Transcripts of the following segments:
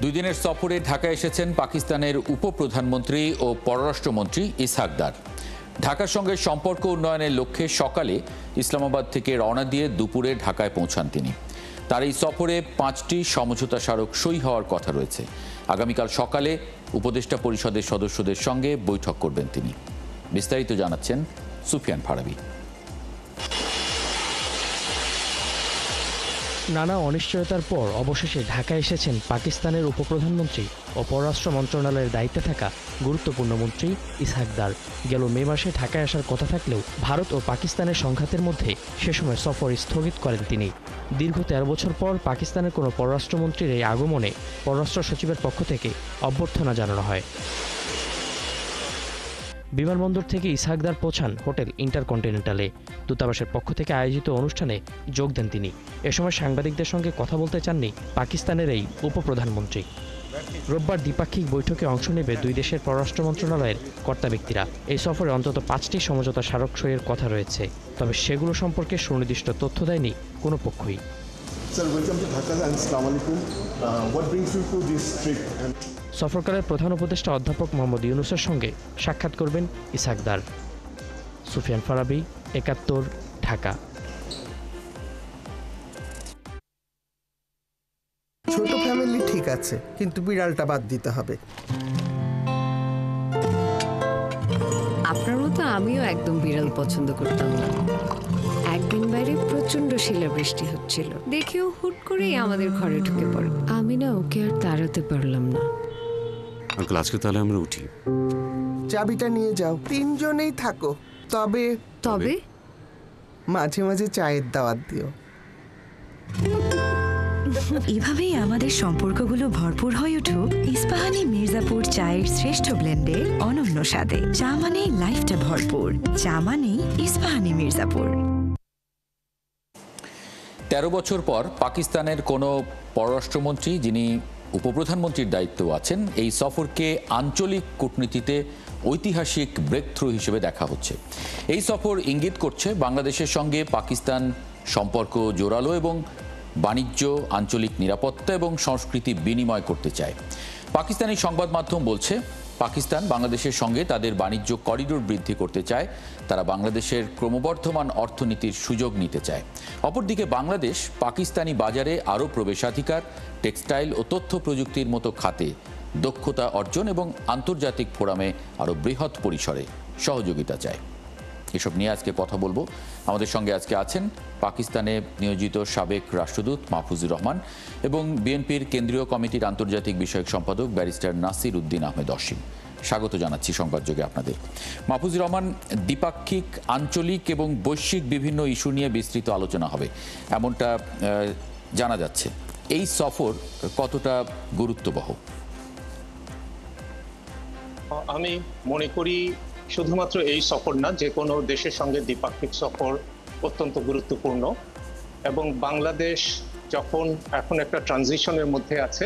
দুই দিনের সফরে ঢাকায় এসেছেন পাকিস্তানের উপপ্রধানমন্ত্রী ও পররাষ্ট্রমন্ত্রী ইসহাক দার। ঢাকার সঙ্গে সম্পর্ক উন্নয়নের লক্ষ্যে সকালে ইসলামাবাদ থেকে রওনা দিয়ে দুপুরে ঢাকায় পৌঁছান তিনি। তার এই সফরে 5টি সমঝোতা স্মারক সই হওয়ার কথা রয়েছে। আগামীকাল সকালে উপদেষ্টা পরিষদের সদস্যদের সঙ্গে বৈঠক করবেন তিনি। বিস্তারিত জানাচ্ছেন সুফিয়ান ফারাবী। নানা অনিশ্চয়তার পর অবশেষে ঢাকায় এসেছেন পাকিস্তানের উপপ্রধানমন্ত্রী ও পররাষ্ট্র মন্ত্রণালয়ের দায়িত্বে থাকা গুরুত্বপূর্ণ মন্ত্রী ইসহাক দার। গেল মে মাসে ঢাকায় আসার কথা থাকলেও ভারত ও পাকিস্তানের সংঘাতের মধ্যে সে সময় সফর স্থগিত করেন তিনি। দীর্ঘ 13 বছর পর পাকিস্তানের কোনো পররাষ্ট্রমন্ত্রীর এই আগমনে পররাষ্ট্র সচিবের পক্ষ থেকে অভ্যর্থনা জানানো হয়। বিমানবন্দর থেকে ইসহাক দার পৌঁছান হোটেল ইন্টারকন্টিনেন্টালে। দূতাবাসের পক্ষ থেকে আয়োজিত অনুষ্ঠানে যোগ দেন তিনি। এ সময় সাংবাদিকদের সঙ্গে কথা বলতে চাননি পাকিস্তানের এই উপপ্রধানমন্ত্রী। রোববার দ্বিপাক্ষিক বৈঠকে অংশ নেবে দুই দেশের পররাষ্ট্র মন্ত্রণালয়ের কর্তা ব্যক্তিরা। এই সফরে অন্তত 5টি সমঝোতা স্মারক সইয়ের কথা রয়েছে, তবে সেগুলো সম্পর্কে সুনির্দিষ্ট তথ্য দেয়নি কোনো পক্ষই। সফরকালের প্রধান উপদেষ্টা অধ্যাপক মোহাম্মদ ইউনুসের সঙ্গে সাক্ষাৎ করবেন ইসহাক দার। সুফিয়ান ফারাবী, 71, ঢাকা। ছোট ফ্যামিলি ঠিক আছে, কিন্তু বিড়ালটা বাদ দিতে হবে। আপনার মতো আমিও একদম বিড়াল পছন্দ করতাম না। একদিন বাইরে প্রচন্ড শিলাবৃষ্টি হচ্ছিল, দেখেও হুট করেই আমাদের ঘরে ঢুকে পড়ে। আমি না ওকে আর তাড়াতে পারলাম না। আঙ্কেল, আজকে তাহলে আমরা উঠি। চাবিটা নিয়ে যাও, 3 জনেই থাকো। তবে তবে মাঝে মাঝে চায়ের দাওয়াত দিও। এভাবেই আমাদের সম্পর্কগুলো ভরপুর হয়ে উঠুক ইস্পাহানি মির্জাপুর চায়ের শ্রেষ্ঠ ব্লেন্ডে অনন্য স্বাদে। চা মানেই লাইফটা ভরপুর, চা মানেই ইস্পাহানি মির্জাপুর। 13 বছর পর পাকিস্তানের কোনো পররাষ্ট্রমন্ত্রী, যিনি উপপ্রধানমন্ত্রীর দায়িত্ব আছেন, এই সফরকে আঞ্চলিক কূটনীতিতে ঐতিহাসিক ব্রেকথ্রু হিসেবে দেখা হচ্ছে। এই সফর ইঙ্গিত করছে বাংলাদেশের সঙ্গে পাকিস্তান সম্পর্ক জোরালো এবং বাণিজ্য, আঞ্চলিক নিরাপত্তা এবং সংস্কৃতি বিনিময় করতে চায়। পাকিস্তানি সংবাদ মাধ্যম বলছে, পাকিস্তান বাংলাদেশের সঙ্গে তাদের বাণিজ্য করিডোর বৃদ্ধি করতে চায়। তারা বাংলাদেশের ক্রমবর্ধমান অর্থনীতির সুযোগ নিতে চায়। অপরদিকে বাংলাদেশ পাকিস্তানি বাজারে আরও প্রবেশাধিকার, টেক্সটাইল ও তথ্য প্রযুক্তির মতো খাতে দক্ষতা অর্জন এবং আন্তর্জাতিক ফোরামে আরও বৃহৎ পরিসরে সহযোগিতা চায়। এসব নিয়ে আজকে কথা বলবো। আমাদের সঙ্গে আজকে আছেন পাকিস্তানে নিয়োজিত সাবেক রাষ্ট্রদূত মাহফুজুর রহমান এবং বিএনপির কেন্দ্রীয় কমিটির আন্তর্জাতিক বিষয়ক সম্পাদক ব্যারিস্টার নাসির উদ্দিন আহমেদ অসীম। স্বাগত জানাচ্ছি সংবাদযোগে আপনাদের। মাহফুজুর রহমান, দ্বিপাক্ষিক, আঞ্চলিক এবং বৈশ্বিক বিভিন্ন ইস্যু নিয়ে বিস্তৃত আলোচনা হবে এমনটা জানা যাচ্ছে। এই সফর কতটা গুরুত্ববহ? আমি মনে করি শুধুমাত্র এই সফর না, যে কোনো দেশের সঙ্গে দ্বিপাক্ষিক সফর অত্যন্ত গুরুত্বপূর্ণ। এবং বাংলাদেশ যখন এখন একটা ট্রানজিশনের মধ্যে আছে,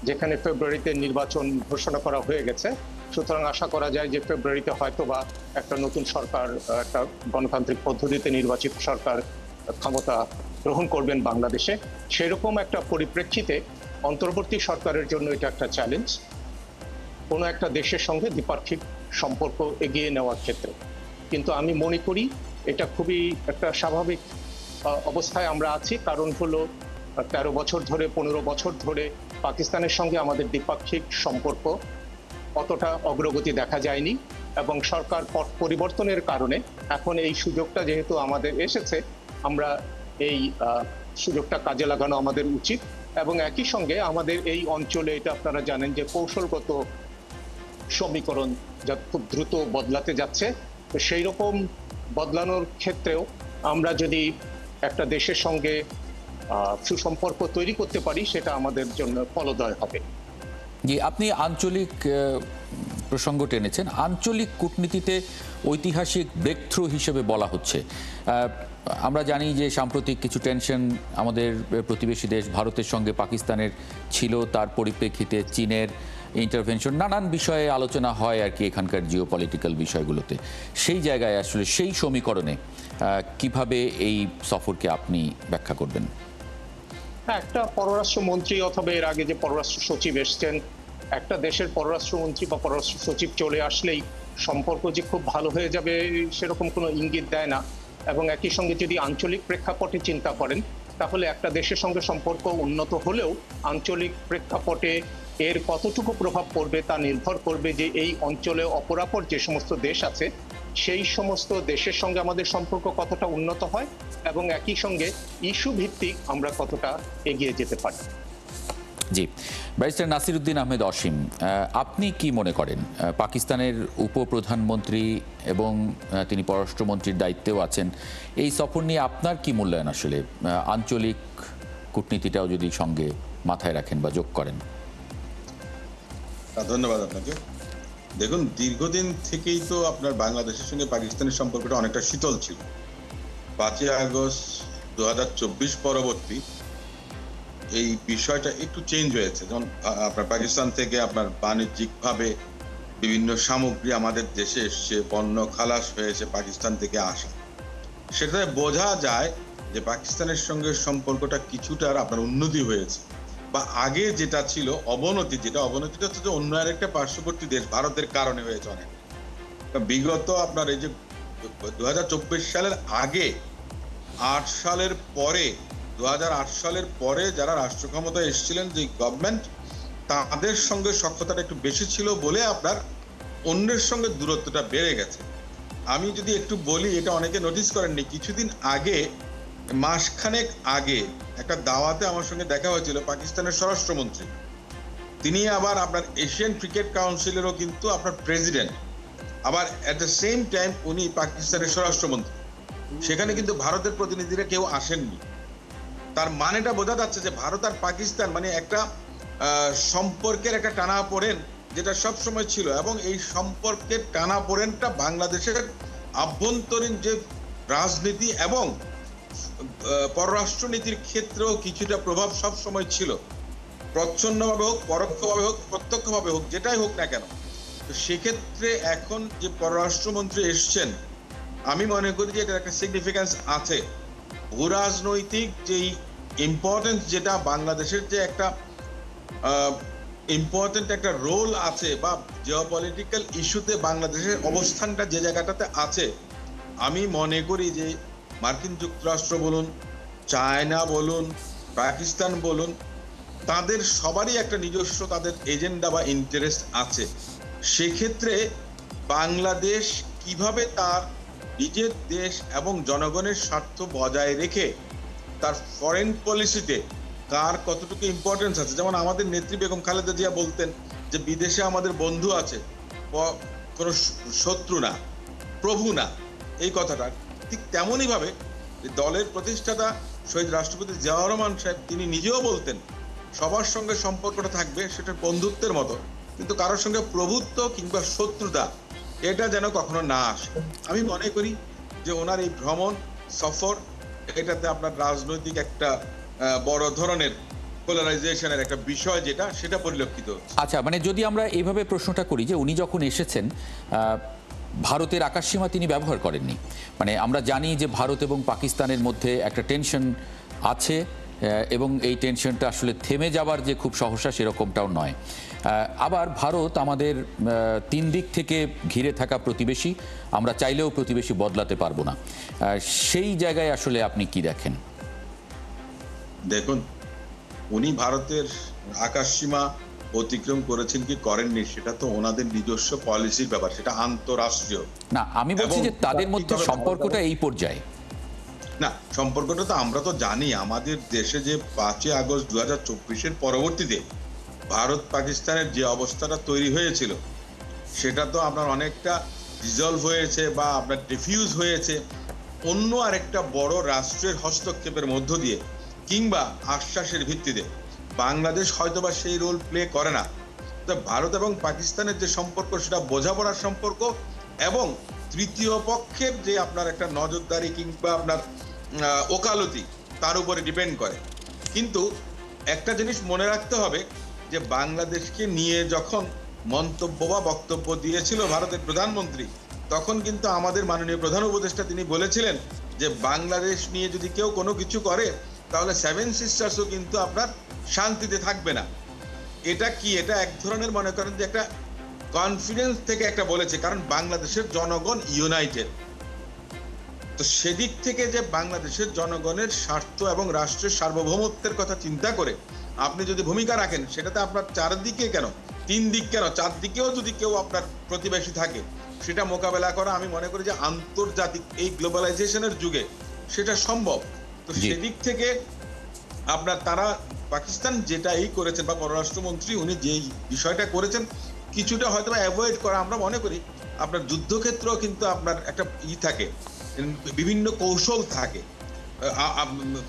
যেখানে ফেব্রুয়ারিতে নির্বাচন ঘোষণা করা হয়ে গেছে, সুতরাং আশা করা যায় যে ফেব্রুয়ারিতে হয়তোবা একটা নতুন সরকার, একটা গণতান্ত্রিক পদ্ধতিতে নির্বাচিত সরকার ক্ষমতা গ্রহণ করবেন বাংলাদেশে। সেরকম একটা পরিপ্রেক্ষিতে অন্তর্বর্তী সরকারের জন্য এটা একটা চ্যালেঞ্জ, কোনো একটা দেশের সঙ্গে দ্বিপাক্ষিক সম্পর্ক এগিয়ে নেওয়ার ক্ষেত্রে। কিন্তু আমি মনে করি এটা খুবই একটা স্বাভাবিক অবস্থায় আমরা আছি। কারণ হলো 13 বছর ধরে, 15 বছর ধরে পাকিস্তানের সঙ্গে আমাদের দ্বিপাক্ষিক সম্পর্ক অতটা অগ্রগতি দেখা যায়নি এবং সরকার পট পরিবর্তনের কারণে এখন এই সুযোগটা যেহেতু আমাদের এসেছে, আমরা এই সুযোগটা কাজে লাগানো আমাদের উচিত। এবং একই সঙ্গে আমাদের এই অঞ্চলে, এটা আপনারা জানেন যে কৌশলগত সমীকরণ যা খুব দ্রুত বদলাতে যাচ্ছে, তো সেই রকম বদলানোর ক্ষেত্রেও আমরা যদি একটা দেশের সঙ্গে সুসম্পর্ক তৈরি করতে পারি, সেটা আমাদের জন্য ফলদায়ক হবে। জি, আপনি আঞ্চলিক প্রসঙ্গ টেনেছেন। আঞ্চলিক কূটনীতিতে ঐতিহাসিক ব্রেকথ্রু হিসেবে বলা হচ্ছে। আমরা জানি যে সাম্প্রতিক কিছু টেনশন আমাদের প্রতিবেশী দেশ ভারতের সঙ্গে পাকিস্তানের ছিল, তার পরিপ্রেক্ষিতে চীনের ইন্টারভেনশন, নানান বিষয়ে আলোচনা হয় আর কি এখানকার জিওপলিটিক্যাল বিষয়গুলোতে। সেই জায়গায় আসলে সেই সমীকরণে কিভাবে এই সফরকে আপনি ব্যাখ্যা করবেন? হ্যাঁ, একটা পররাষ্ট্রমন্ত্রী অথবা এর আগে যে পররাষ্ট্র সচিব এসছেন, একটা দেশের পররাষ্ট্রমন্ত্রী বা পররাষ্ট্র সচিব চলে আসলেই সম্পর্ক যে খুব ভালো হয়ে যাবে সেরকম কোনো ইঙ্গিত দেয় না। এবং একই সঙ্গে যদি আঞ্চলিক প্রেক্ষাপটে চিন্তা করেন, তাহলে একটা দেশের সঙ্গে সম্পর্ক উন্নত হলেও আঞ্চলিক প্রেক্ষাপটে এর কতটুকু প্রভাব পড়বে তা নির্ভর করবে যে এই অঞ্চলে অপরাপর যে সমস্ত দেশ আছে সেই সমস্ত দেশের সঙ্গে আমাদের সম্পর্ক কতটা উন্নত হয় এবং একই সঙ্গে ইস্যু ভিত্তিক আমরা কতটা এগিয়ে যেতে পারি। জি, ব্যারিস্টার নাসিরউদ্দিন আহমেদ অসীম, আপনি কি মনে করেন পাকিস্তানের উপপ্রধানমন্ত্রী এবং তিনি পররাষ্ট্রমন্ত্রীর দায়িত্বেও আছেন, এই সফর নিয়ে আপনার কি মূল্যায়ন আসলে? আঞ্চলিক কূটনীতিটাও যদি সঙ্গে মাথায় রাখেন বা যোগ করেন। ধন্যবাদ আপনাকে। দেখুন, দীর্ঘদিন থেকেই তো আপনার বাংলাদেশের সঙ্গে পাকিস্তানের সম্পর্কটা অনেকটা শীতল ছিল। 5ই আগস্ট 2024 পরবর্তী এই বিষয়টা একটু চেঞ্জ হয়েছে। যেমন আপনার পাকিস্তান থেকে আপনার বাণিজ্যিকভাবে বিভিন্ন সামগ্রী আমাদের দেশে এসছে, পণ্য খালাস হয়েছে পাকিস্তান থেকে আসা। সেটাতে বোঝা যায় যে পাকিস্তানের সঙ্গে সম্পর্কটা কিছুটা আপনার উন্নতি হয়েছে, বা আগে যেটা ছিল অবনতি, যেটা অবনতিটা হচ্ছে যে অন্য আরেকটা পার্শ্ববর্তী দেশ ভারতের কারণে হয়েছে অনেক। বিগত আপনার এই যে 2024 সালের আগে 8 সালের পরে 2008 সালের পরে যারা রাষ্ট্র ক্ষমতায় এসেছিলেন, যে গভর্নমেন্ট, তাদের সঙ্গে সখ্যতাটা একটু বেশি ছিল বলে আপনার অন্যের সঙ্গে দূরত্বটা বেড়ে গেছে। আমি যদি একটু বলি, এটা অনেকে নোটিস করেননি, কিছুদিন আগে, মাসখানেক আগে একটা দাওয়াতে আমার সঙ্গে দেখা হয়েছিল পাকিস্তানের স্বরাষ্ট্রমন্ত্রী। তিনি আবার আপনার এশিয়ান ক্রিকেট কাউন্সিলেরও কিন্তু আপনার প্রেসিডেন্ট, আবার অ্যাট দ্য সেম টাইম উনি পাকিস্তানের স্বরাষ্ট্রমন্ত্রী। সেখানে কিন্তু ভারতের প্রতিনিধিরা কেউ আসেননি। তার মানেটা বোঝা যাচ্ছে যে ভারত আর পাকিস্তান মানে একটা সম্পর্কের একটা টানাপোড়েন যেটা সব সময় ছিল, এবং এই সম্পর্কের টানাপোড়েনটা বাংলাদেশের আভ্যন্তরীণ যে রাজনীতি এবং পররাষ্ট্রনীতির ক্ষেত্রেও কিছুটা প্রভাব সব সময় ছিল, প্রচ্ছন্নভাবে হোক, পরোক্ষভাবে হোক, প্রত্যক্ষভাবে হোক, যেটাই হোক না কেন। তো সেক্ষেত্রে এখন যে পররাষ্ট্রমন্ত্রী এসছেন, আমি মনে করি যে এটার একটা সিগনিফিক্যান্স আছে। ভূরাজনৈতিক যেই ইম্পর্টেন্স, যেটা বাংলাদেশের যে একটা ইম্পর্টেন্ট একটা রোল আছে, বা জিওপলিটিক্যাল ইস্যুতে বাংলাদেশের অবস্থানটা যে জায়গাটাতে আছে, আমি মনে করি যে মার্কিন যুক্তরাষ্ট্র বলুন, চায়না বলুন, পাকিস্তান বলুন, তাদের সবারই একটা নিজস্ব তাদের এজেন্ডা বা ইন্টারেস্ট আছে। সেক্ষেত্রে বাংলাদেশ কিভাবে তার নিজের দেশ এবং জনগণের স্বার্থ বজায় রেখে তার ফরেন পলিসিতে কার কতটুকু ইম্পর্টেন্স আছে, যেমন আমাদের নেত্রী বেগম খালেদা জিয়া বলতেন যে বিদেশে আমাদের বন্ধু আছে, কোনো শত্রু না, প্রভু না, এই কথাটা ঠিক তেমনই ভাবে দলের প্রতিষ্ঠাতা শহীদ রাষ্ট্রপতি জিয়াউর রহমান সাহেব তিনি নিজেও বলতেন সবার সঙ্গে সম্পর্কটা থাকবে সেটা বন্ধুত্বের মতো, কিন্তু কারোর সঙ্গে প্রভুত্ব কিংবা শত্রুতা এটা যেন কখনো না আসে। আমি মনে করি যে ওনার এই ভ্রমণ সফর, এটাতে আপনার রাজনৈতিক একটা বড় ধরনের পোলারাইজেশনের একটা বিষয় যেটা সেটা পরিলক্ষিত হচ্ছে। আচ্ছা, মানে যদি আমরা এইভাবে প্রশ্নটা করি যে উনি যখন এসেছেন ভারতের আকাশসীমা তিনি ব্যবহার করেননি, মানে আমরা জানি যে ভারত এবং পাকিস্তানের মধ্যে একটা টেনশন আছে, এবং এই টেনশনটা আসলে থেমে যাবার যে খুব সহসা সেরকমটাও নয়। আবার ভারত আমাদের 3 দিক থেকে ঘিরে থাকা প্রতিবেশী, আমরা চাইলেও প্রতিবেশী বদলাতে পারবো না। সেই জায়গায় আসলে আপনি কি দেখেন? দেখুন, উনি ভারতের আকাশসীমা অতিক্রম করেছেন কি করেননি সেটা তো ওনাদের নিজস্ব পলিসির ব্যাপার, সেটা আন্তঃরাষ্ট্রীয় না। আমি বলছি যে তাদের মধ্যে সম্পর্কটা এই পর্যায়ে না, সম্পর্কটা তো আমরা তো জানি আমাদের দেশে যে 5ই আগস্ট 2024 পরবর্তীতে ভারত পাকিস্তানের যে অবস্থাটা তৈরি হয়েছিল সেটা তো আপনার অনেকটা রিজলভ হয়েছে বা আপনার ডিফিউজ হয়েছে অন্য আরেকটা বড় রাষ্ট্রের হস্তক্ষেপের মধ্য দিয়ে কিংবা আশ্বাসের ভিত্তিতে। বাংলাদেশ হয়তোবা সেই রোল প্লে করে না। তো ভারত এবং পাকিস্তানের যে সম্পর্ক সেটা বোঝাপড়ার সম্পর্ক এবং তৃতীয় পক্ষের যে আপনার একটা নজরদারি কিংবা আপনার ওকালতি তার উপরে ডিপেন্ড করে। কিন্তু একটা জিনিস মনে রাখতে হবে যে বাংলাদেশকে নিয়ে যখন মন্তব্য বা বক্তব্য দিয়েছিল ভারতের প্রধানমন্ত্রী, তখন কিন্তু আমাদের মাননীয় প্রধান উপদেষ্টা তিনি বলেছিলেন যে বাংলাদেশ নিয়ে যদি কেউ কোনো কিছু করে তাহলে সেভেন সিস্টার্সও কিন্তু আপনার শান্তিতে থাকবে না। এটা কি, এটা এক ধরনের মনে করেন যে একটা কনফিডেন্স থেকে একটা বলেছে, কারণ বাংলাদেশের জনগণ ইউনাইটেড। তো সেদিক থেকে যে বাংলাদেশের জনগণের স্বার্থ এবং রাষ্ট্রের সার্বভৌমত্বের কথা চিন্তা করে আপনি যদি ভূমিকা রাখেন, সেটাতে আপনার চারদিকে কেন, তিন দিক কেন, চারদিকেও যদি কেউ আপনার প্রতিবেশী থাকে, সেটা মোকাবেলা করা আমি মনে করি যে আন্তর্জাতিক এই গ্লোবালাইজেশনের যুগে সেটা সম্ভব। তো সেদিক থেকে আপনার তারা পাকিস্তান যেটাই করেছেন বা পররাষ্ট্রমন্ত্রী উনি যেই বিষয়টা করেছেন কিছুটা হয়তো অ্যাভয়েড করা, আমরা মনে করি আপনার যুদ্ধক্ষেত্রেও কিন্তু আপনার একটা থাকে, বিভিন্ন কৌশল থাকে।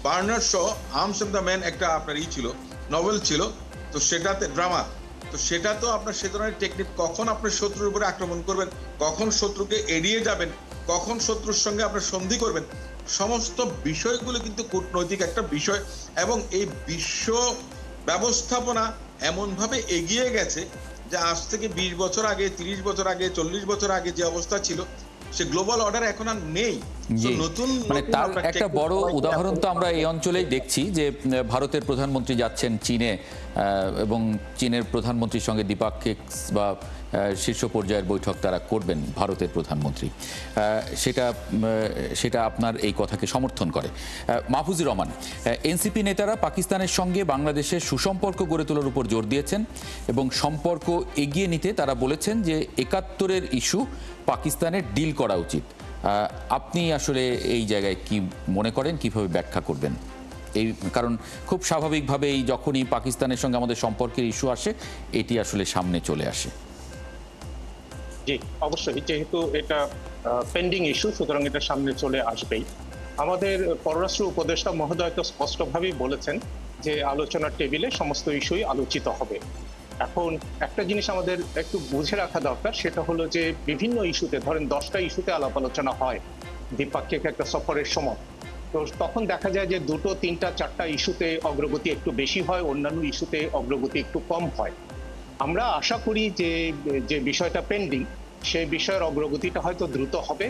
Bernard Shaw Arms of the Man একটা আপনার ছিল, নভেল ছিল, তো সেটাতে ড্রামা, তো সেটা তো আপনার সে ধরনের টেকনিক, কখন আপনার শত্রুর উপরে আক্রমণ করবেন, কখন শত্রুকে এড়িয়ে যাবেন, কখন শত্রুর সঙ্গে আপনার সন্ধি করবেন, সমস্ত বিষয়গুলো কিন্তু কূটনৈতিক একটা বিষয়। এবং এই বিশ্ব ব্যবস্থাপনা এমনভাবে এগিয়ে গেছে যে আজ থেকে 20 বছর আগে, 30 বছর আগে, 40 বছর আগে যে অবস্থা ছিল, সে গ্লোবাল অর্ডার এখন আর নেই। নতুন মানে তার একটা বড় উদাহরণ তো আমরা এই অঞ্চলেই দেখছি যে ভারতের প্রধানমন্ত্রী যাচ্ছেন চীনে এবং চীনের প্রধানমন্ত্রীর সঙ্গে দ্বিপাক্ষিক বা শীর্ষ পর্যায়ের বৈঠক তারা করবেন ভারতের প্রধানমন্ত্রী, সেটা আপনার এই কথাকে সমর্থন করে। মাহফুজুর রহমান, এনসিপি নেতারা পাকিস্তানের সঙ্গে বাংলাদেশের সুসম্পর্ক গড়ে তোলার উপর জোর দিয়েছেন এবং সম্পর্ক এগিয়ে নিতে তারা বলেছেন যে ৭১-এর ইস্যু পাকিস্তানের ডিল করা উচিত। আপনি আসলে এই জায়গায় কি মনে করেন, কিভাবে ব্যাখ্যা করবেন এই? কারণ খুব স্বাভাবিকভাবেই যখনই পাকিস্তানের সঙ্গে আমাদের সম্পর্কের ইস্যু আসে, এটি আসলে সামনে চলে আসে। জি, অবশ্যই, যেহেতু এটা পেন্ডিং ইস্যু, সুতরাং এটা সামনে চলে আসবেই। আমাদের পররাষ্ট্র উপদেষ্টা মহোদয় তো স্পষ্টভাবেই বলেছেন যে আলোচনার টেবিলে সমস্ত ইস্যুই আলোচিত হবে। এখন একটা জিনিস আমাদের একটু বুঝে রাখা দরকার, সেটা হলো যে বিভিন্ন ইস্যুতে, ধরেন 10টা ইস্যুতে আলাপ আলোচনা হয় দ্বিপাক্ষিক একটা সফরের সময়, তো তখন দেখা যায় যে 2, 3, 4টা ইস্যুতে অগ্রগতি একটু বেশি হয়, অন্যান্য ইস্যুতে অগ্রগতি একটু কম হয়। আমরা আশা করি যে যে বিষয়টা পেন্ডিং, সেই বিষয়ের অগ্রগতিটা হয়তো দ্রুত হবে।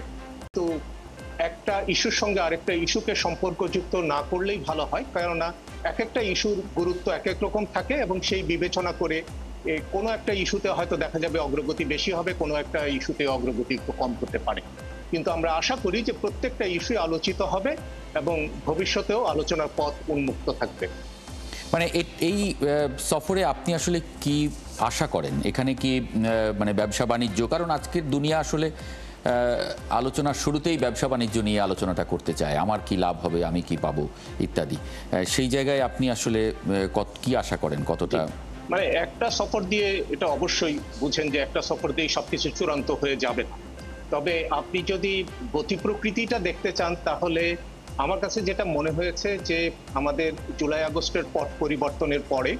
তো একটা ইস্যুর সঙ্গে আরেকটা ইস্যুকে সম্পর্কযুক্ত না করলেই ভালো হয়, কেননা এক একটা ইস্যুর গুরুত্ব এক এক রকম থাকে এবং সেই বিবেচনা করে কোনো একটা ইস্যুতে হয়তো দেখা যাবে অগ্রগতি বেশি হবে, কোনো একটা ইস্যুতে অগ্রগতি একটু কম হতে পারে। কিন্তু আমরা আশা করি যে প্রত্যেকটা ইস্যু আলোচিত হবে এবং ভবিষ্যতেও আলোচনার পথ উন্মুক্ত থাকবে। মানে এই সফরে আপনি আসলে কি আশা করেন? এখানে কি মানে ব্যবসা বাণিজ্য, কারণ আজকের দুনিয়া আসলে আলোচনার শুরুতেই ব্যবসা বাণিজ্য নিয়ে আলোচনাটা করতে চায়, আমার কি লাভ হবে, আমি কি পাবো ইত্যাদি, সেই জায়গায় আপনি আসলে কি আশা করেন, কতটা? মানে একটা সফর দিয়ে এটা অবশ্যই বুঝেন যে একটা সফর দিয়ে সবকিছু চূড়ান্ত হয়ে যাবে না। তবে আপনি যদি গতি প্রকৃতিটা দেখতে চান, তাহলে আমার কাছে যেটা মনে হয়েছে যে আমাদের জুলাই আগস্টের পট পরিবর্তনের পরে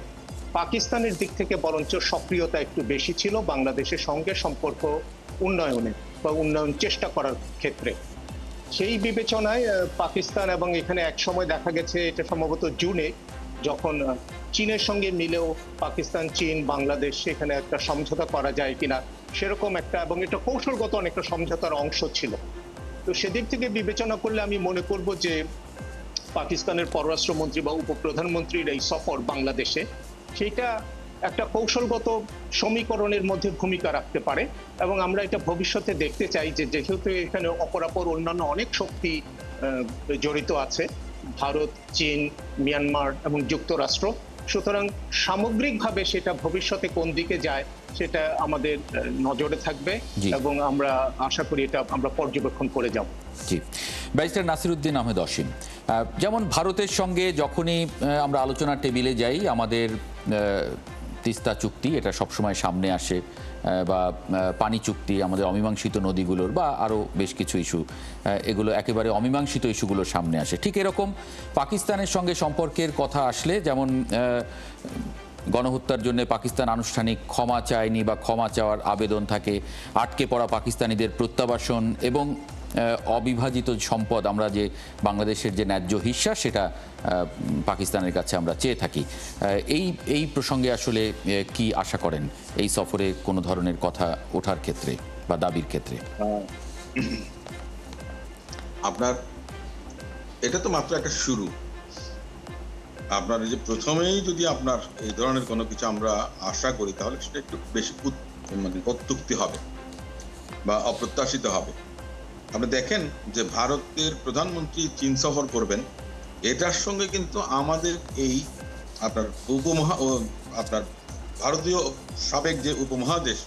পাকিস্তানের দিক থেকে বরঞ্চ সক্রিয়তা একটু বেশি ছিল বাংলাদেশের সঙ্গে সম্পর্ক উন্নয়নে বা উন্নয়ন চেষ্টা করার ক্ষেত্রে। সেই বিবেচনায় পাকিস্তান, এবং এখানে এক সময় দেখা গেছে এটা সম্ভবত জুনে, যখন চীনের সঙ্গে মিলেও পাকিস্তান, চীন, বাংলাদেশ সেখানে একটা সমঝোতা করা যায় কিনা সেরকম একটা, এবং এটা কৌশলগত অনেকটা সমঝোতার অংশ ছিল। তো সেদিক থেকে বিবেচনা করলে আমি মনে করব যে পাকিস্তানের পররাষ্ট্রমন্ত্রী বা উপপ্রধানমন্ত্রীর এই সফর বাংলাদেশে, সেটা একটা কৌশলগত সমীকরণের মধ্যে ভূমিকা রাখতে পারে। এবং আমরা এটা ভবিষ্যতে দেখতে চাই যে যেহেতু এখানে অপরাপর অন্যান্য অনেক শক্তি জড়িত আছে, ভারত, চীন, মিয়ানমার এবং যুক্তরাষ্ট্র, সুতরাং সামগ্রিকভাবে সেটা ভবিষ্যতে কোন দিকে যায় সেটা আমাদের নজরে থাকবে এবং আমরা আশা করি এটা আমরা পর্যবেক্ষণ করে যাব। জি, ব্যারিস্টার নাসিরউদ্দিন আহমেদ অসীম, যেমন ভারতের সঙ্গে যখনই আমরা আলোচনার টেবিলে যাই, আমাদের তিস্তা চুক্তি এটা সবসময় সামনে আসে, বা পানি চুক্তি, আমাদের অমীমাংসিত নদীগুলোর বা আরও বেশ কিছু ইস্যু, এগুলো একেবারে অমীমাংসিত ইস্যুগুলো সামনে আসে। ঠিক এরকম পাকিস্তানের সঙ্গে সম্পর্কের কথা আসলে, যেমন গণহত্যার জন্য পাকিস্তান আনুষ্ঠানিক ক্ষমা চায়নি বা ক্ষমা চাওয়ার আবেদন থাকে, আটকে পড়া পাকিস্তানিদের প্রত্যাবাসন এবং অবিভাজিত সম্পদ, আমরা যে বাংলাদেশের যে ন্যায্য হিস্সা সেটা পাকিস্তানের কাছে আমরা চেয়ে থাকি। এই প্রসঙ্গে আসলে কি আশা করেন এই সফরে কোনো ধরনের কথা ওঠার ক্ষেত্রে বা দাবির ক্ষেত্রে? আপনার এটা তো মাত্র একটা শুরু। আপনার এই যে প্রথমেই যদি আপনার এই ধরনের কোনো কিছু আমরা আশা করি, তাহলে সেটা একটু বেশি মানে অত্যুক্তি হবে বা অপ্রত্যাশিত হবে। আপনি দেখেন যে ভারতের প্রধানমন্ত্রী চীন সফর করবেন, এটার সঙ্গে কিন্তু আমাদের এই আপনার আপনার ভারতীয় সাবেক যে উপমহাদেশ,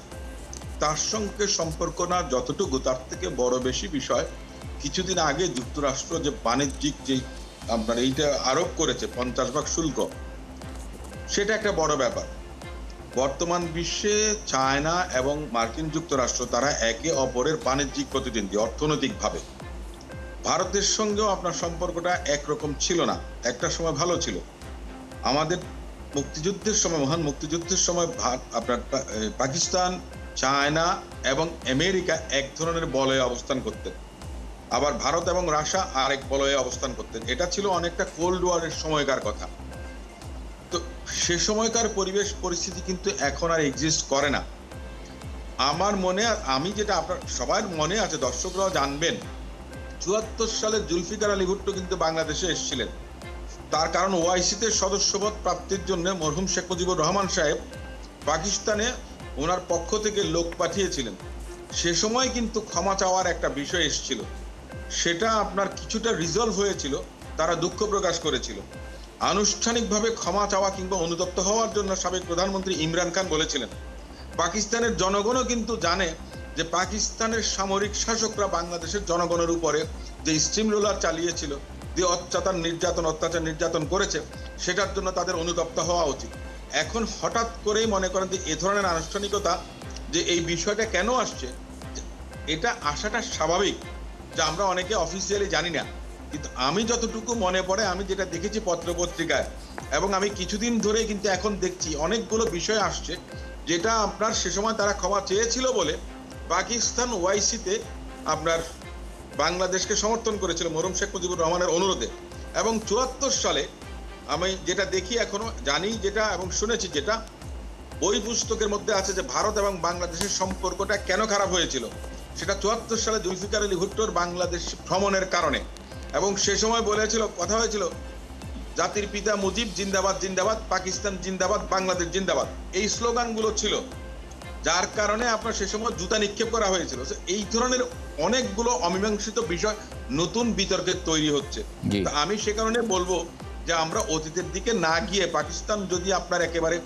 তার সঙ্গে সম্পর্ক না যতটুকু, তার থেকে বড় বেশি বিষয় কিছুদিন আগে যুক্তরাষ্ট্র যে বাণিজ্যিক যে আপনার এইটা আরোপ করেছে 50% শুল্ক, সেটা একটা বড় ব্যাপার। বর্তমান বিশ্বে চায়না এবং মার্কিন যুক্তরাষ্ট্র তারা একে অপরের বাণিজ্যিক প্রতিদ্বন্দ্বী অর্থনৈতিকভাবে। ভারতের সঙ্গেও আপনার সম্পর্কটা একরকম ছিল না, একটা সময় ভালো ছিল। আমাদের মুক্তিযুদ্ধের সময়, মহান মুক্তিযুদ্ধের সময় আপনার পাকিস্তান, চায়না এবং আমেরিকা এক ধরনের বলয়ে অবস্থান করতেন, আবার ভারত এবং রাশিয়া আরেক বলয়ে অবস্থান করতেন। এটা ছিল অনেকটা কোল্ড ওয়ারের সময়কার কথা। তো সে সময়কার পরিবেশ পরিস্থিতি কিন্তু এখন আর এক্সিস্ট করে না আমার মনে। আর আমি যেটা আপনার সবার মনে আছে, দর্শকরাও জানবেন, 74 সালে জুলফিকার আলী ভুট্টো কিন্তু বাংলাদেশে এসেছিলেন। তার কারণ ওআইসিতে সদস্যপদ প্রাপ্তির জন্য মরহুম শেখ মুজিবুর রহমান সাহেব পাকিস্তানে ওনার পক্ষ থেকে লোক পাঠিয়েছিলেন। সে সময় কিন্তু ক্ষমা চাওয়ার একটা বিষয় এসেছিল, সেটা আপনার কিছুটা রিজলভ হয়েছিল, তারা দুঃখ প্রকাশ করেছিল। আনুষ্ঠানিকভাবে ক্ষমা চাওয়া কিংবা অনুতপ্ত হওয়ার জন্য সাবেক প্রধানমন্ত্রী ইমরান খান বলেছিলেন। পাকিস্তানের জনগণও কিন্তু জানে যে পাকিস্তানের সামরিক শাসকরা বাংলাদেশের জনগণের উপরে যে স্টিম রোলার চালিয়েছিল, যে অত্যাচার নির্যাতন করেছে, সেটার জন্য তাদের অনুতপ্ত হওয়া উচিত। এখন হঠাৎ করেই মনে করেন যে এ ধরনের আনুষ্ঠানিকতা, যে এই বিষয়টা কেন আসছে, এটা আসাটা স্বাভাবিক, যা আমরা অনেকে অফিসিয়ালি জানি না। কিন্তু আমি যতটুকু মনে পড়ে, আমি যেটা দেখেছি পত্রপত্রিকায়, এবং আমি কিছুদিন ধরে কিন্তু এখন দেখছি অনেকগুলো বিষয় আসছে, যেটা আপনার সে সময় তারা ক্ষমা চেয়েছিল বলে পাকিস্তান ওআইসিতে আপনার বাংলাদেশকে সমর্থন করেছিল মরহুম শেখ মুজিবুর রহমানের অনুরোধে। এবং 74 সালে আমি যেটা দেখি, এখনো জানি যেটা এবং শুনেছি যেটা, বই পুস্তকের মধ্যে আছে যে ভারত এবং বাংলাদেশের সম্পর্কটা কেন খারাপ হয়েছিল, সেটা 74 সালে জুলফিকার আলী ভুট্টোর বাংলাদেশ ভ্রমণের কারণে। এবং সে সময় বলেছিল, কথা হয়েছিল, জাতির পিতা মুজিব জিন্দাবাদ জিন্দাবাদ, পাকিস্তান জিন্দাবাদ, বাংলাদেশ জিন্দাবাদ, এই স্লোগানগুলো ছিল, যার কারণে আপনার সে সময় জুতা নিক্ষেপ করা হয়েছিল। এই ধরনের অনেকগুলো অমীমাংসিত বিষয় নতুন বিতর্কের তৈরি হচ্ছে। আমি সে কারণে বলবো যে আমরা অতীতের দিকে না গিয়ে, পাকিস্তান যদি আপনার একেবারে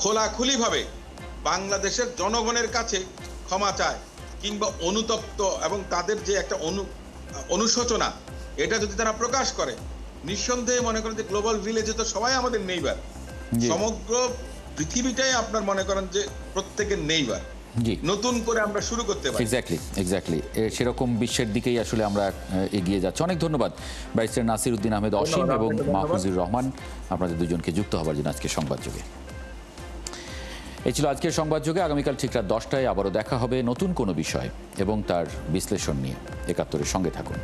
খোলাখুলি ভাবে বাংলাদেশের জনগণের কাছে ক্ষমা চায় কিংবা অনুতপ্ত এবং তাদের যে একটা অনুশোচনা, এটা যদি তারা প্রকাশ করে, নিঃসন্দেহে মনে করেন যে গ্লোবাল ভিলেজে তো সবাই আমাদের নেইবার, সমগ্র পৃথিবীটাই আপনার মনে করেন যে প্রত্যেকের নেইবার, নতুন করে আমরা শুরু করতে পারি। এক্স্যাক্টলি সেরকম বিশ্বের দিকেই আসলে আমরা এগিয়ে যাচ্ছি। অনেক ধন্যবাদ ব্যারিস্টার নাসির উদ্দিন আহমেদ অসীম এবং মাহফুজুর রহমান, আপনাদের দুজনকে যুক্ত হবার জন্য আজকে সংবাদ যুগে। এই ছিল আজকের সংবাদ যুগে। আগামীকাল ঠিক রাত 10টায় আবারও দেখা হবে নতুন কোনো বিষয় এবং তার বিশ্লেষণ নিয়ে। ৭১-এর সঙ্গে থাকুন।